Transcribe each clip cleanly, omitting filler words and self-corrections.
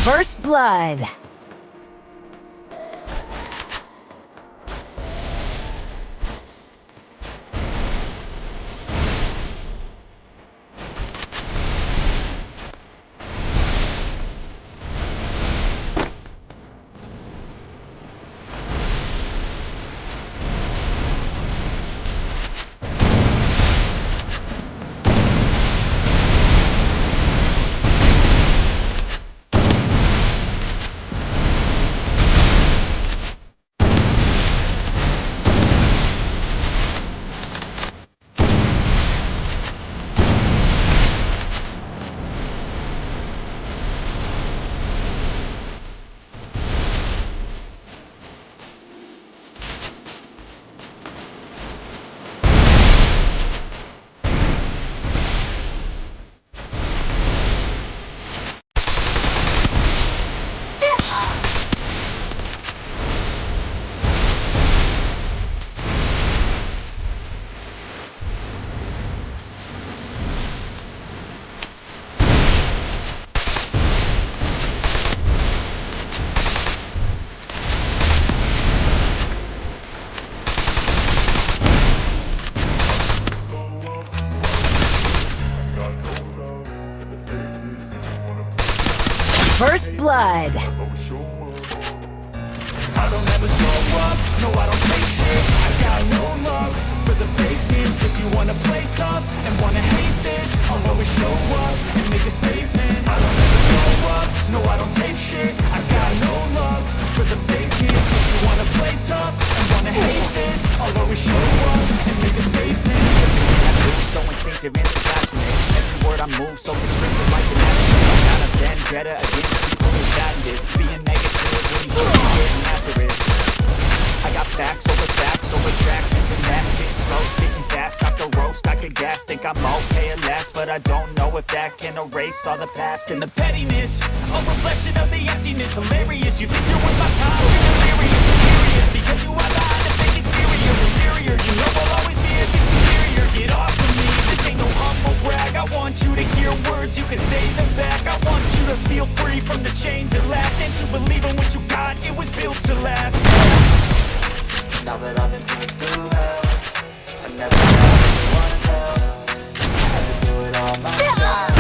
First blood. First blood. I don't ever slow up, no I don't take shit. I got no love for the fakeness. If you wanna play tough and wanna hate this, I'll always show up and make a statement. I don't ever slow up, no I don't take shit. I got no love for the fakeness. If you wanna play tough and wanna hate this, I'll always show up and make a statement. Everything I do so instinctive and so passionate. Every word I move so restricted like an athlete. I'm not a vendetta against people who patented being negative when you should be getting after it. I got facts over tracks, this and that. Getting slow, spitting fast, off the roast, I could gas. Think I'm okay at last, but I don't know if that can erase all the past. And the pettiness, a reflection of the emptiness. Hilarious, you think you're worth my time, you're delirious, delirious. Because you are behind a fake exterior, inferior. You know I'll always be a bit superior. Get off of me, this ain't no humble brag. I want you to hear words, you can say them back. I want you to feel free from the chains that last, and to believe in what you got, it was built to last. Now that I've been put through hell, I never had anyone's help. I had to do it all myself.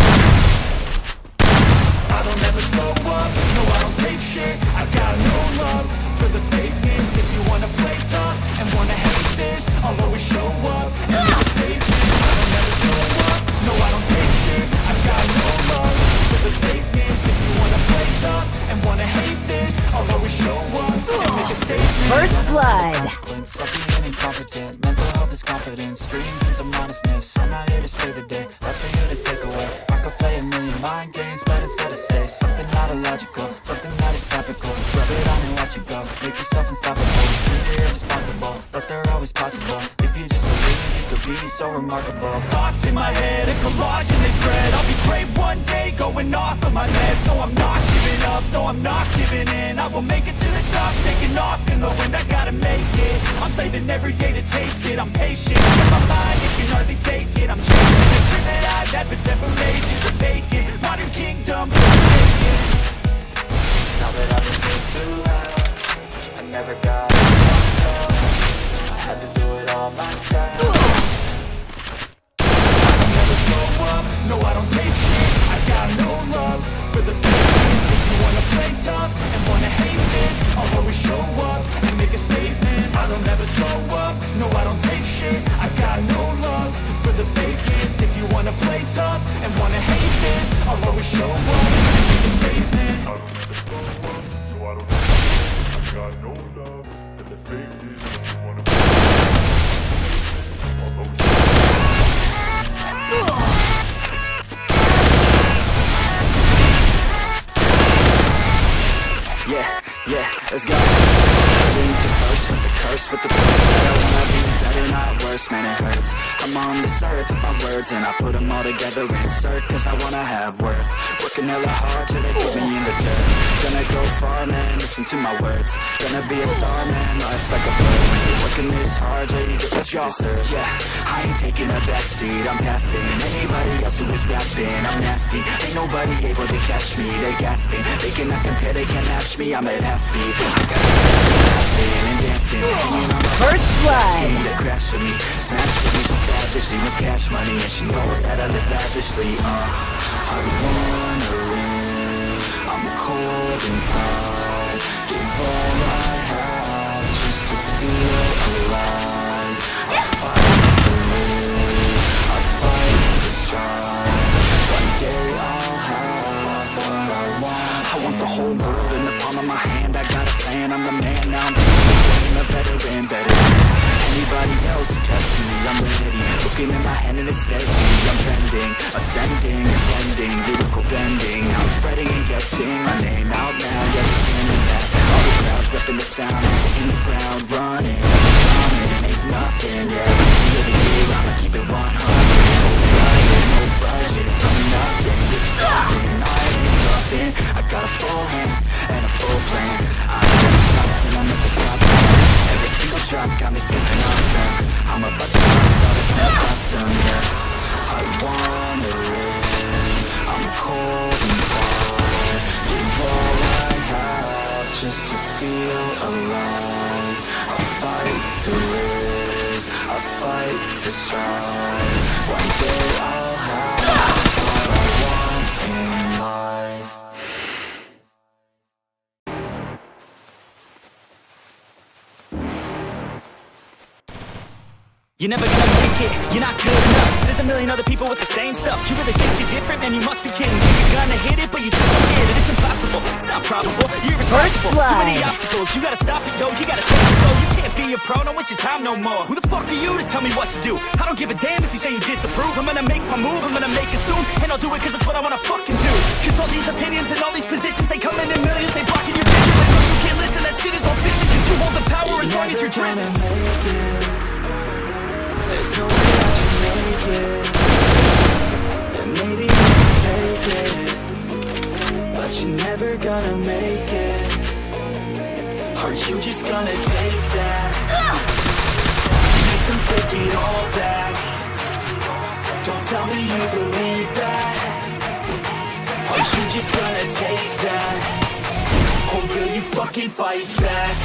I don't ever slow up, no I don't take shit. I got no love for the fakeness. If you wanna play tough and wanna hate this, I'll always show up and make a statement. I don't ever slow up, no I don't take shit. I got no love for the fakeness. If you wanna play tough and wanna hate this, I'll always show up and make a statement. First blood. Of being incompetent, mental health is confidence, dreams and some honestness. I'm not here to save the day, that's for you to take away. I could play a million mind games, but instead I say something not illogical, something that is topical. Rub it on and watch it go, make yourself unstoppable. Dreams are irresponsible, but they're always possible. If you just believe, you could be so remarkable. Thoughts in my head, a collage and they spread. I'll be great one day, going off of my meds. No, I'm not giving up, no, I'm not giving in. I will make it to the top, taking off in the wind. I gotta make it, I'm saving every day to taste it. I'm patient, in my mind, it can hardly take it. I'm chasing the dream that I've had for several ages. A vacant, modern kingdom, vacant. Now that I've been put through hell, I never got anyone's help. I had to do it all myself. I never slow up, no I don't take shit. I got no love for the fakeness. If you wanna play tough and wanna hate this, I'll always show up and make a statement. I don't ever slow up, no I don't take shit. I got no love for the fakeness. on this earth with my words, and I put them all together, insert, cause I wanna have worth. Working hella hard till they put me in the dirt. Gonna go far, man, listen to my words. Gonna be a star, man, life's like a bird. When you're working this hard till you get what you deserve. Yeah, I ain't taking a backseat, I'm passing anybody else who is rapping. I'm nasty, ain't nobody able to catch me. They gasping, they cannot compare, they can't match me. I'm at half speed, I got laughing and dancing, hanging on my First blood. to crash with me, smash with me. She savage, she wants cash money, and she knows that I live lavishly. I wanna live, I'm cold inside. Give all I have just to feel alive. I fight to live, I fight to strive. One day I'll have what I want. I want the whole world in the palm of my hand. I got a plan, I'm the man now. I'm teaching the game, a veteran, better than anybody else who tests me. I'm ready, looking in my hand and it's steady. I'm trending, ascending, blending, lyrical bending. I'm spreading and getting my name out now. Yeah, we can do that. All the crowds repping the sound, in the ground, running, coming, ain't nothing. Yeah, year to year, I'ma keep it 100. No budget, from nothing to something. I ain't nothing. I got a full hand and a full plan. I ain't gonna stop till I'm at the top. Every single drop got me feeling awesome. I'm about to start it from the bottom, yeah. I wanna live, I'm cold inside. Give all I have just to feel alive. I fight to live, I fight to strive. One day I'll have what I want in life. You're never gonna make it, you're not good enough. There's a million other people with the same stuff. You really think you're different, man, you must be kidding. You're gonna hit it, but you just don't get it. It's impossible, it's not probable, you're irresponsible. Too many obstacles, you gotta stop it, yo. You gotta take it slow, you can't be a pro, don't waste your time no more. Who the fuck are you to tell me what to do? I don't give a damn if you say you disapprove. I'm gonna make my move, I'm gonna make it soon. And I'll do it cause it's what I wanna fucking do. Cause all these opinions and all these positions, they come in millions, they blocking your vision. But no, you can't listen, that shit is all fiction. Cause you hold the power as long as you're dreaming. There's no way that you make it, and maybe you can fake it, but you're never gonna make it. Aren't you just gonna take that? Make them take it all back. Don't tell me you believe that. Aren't you just gonna take that? Or will you fucking fight back?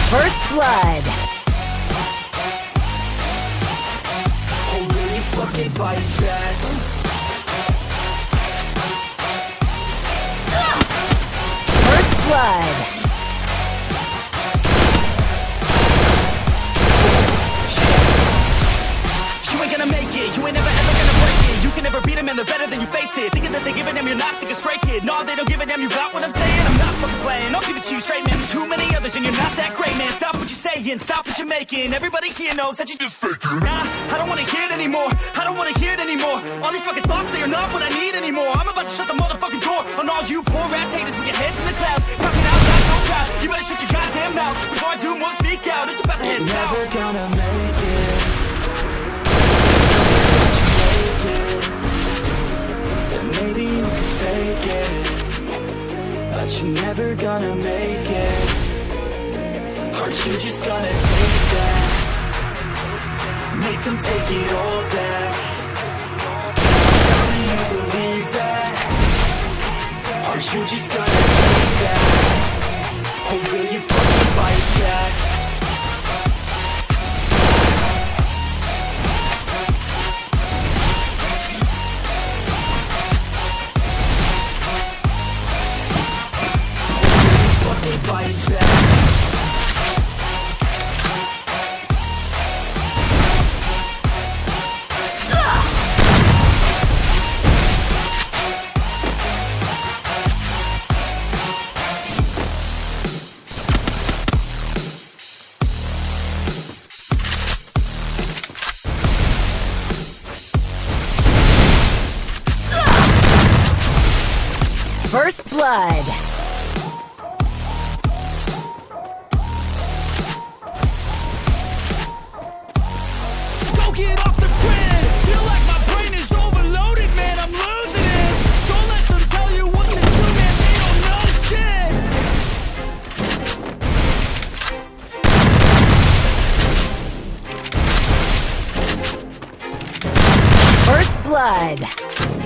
First blood. Or will you fucking fight back? First blood. You ain't gonna make it, you ain't never ever gonna break it. You can never beat them and they're better than you face it. Thinking that they give a damn, you're not, think a straight kid. No, they don't give a damn, you got what I'm saying? I'm not fucking playing, I'll give it to you straight, man. There's too many others and you're not that great, man. Stop what you're saying, stop what you're making. Everybody here knows that you just faking. Nah, I don't wanna hear it anymore, I don't wanna hear it anymore. All these fucking thoughts, they are not what I need anymore. I'm about to shut the motherfucking door on all you poor ass haters with your heads in the clouds. Talking out loud so proud, you better shut your goddamn mouth before I do more speak out. It's about to head south. Never gonna make it. Maybe you can fake it, but you're never gonna make it. Aren't you just gonna take that? Make them take it all back. Tell me you believe that. Aren't you just gonna take that? Or will you fucking fight back? Fight back. First blood. get off the grid. Feel like my brain is overloaded, man, I'm losing it. Don't let them tell you what to do, man, they don't know shit. First blood.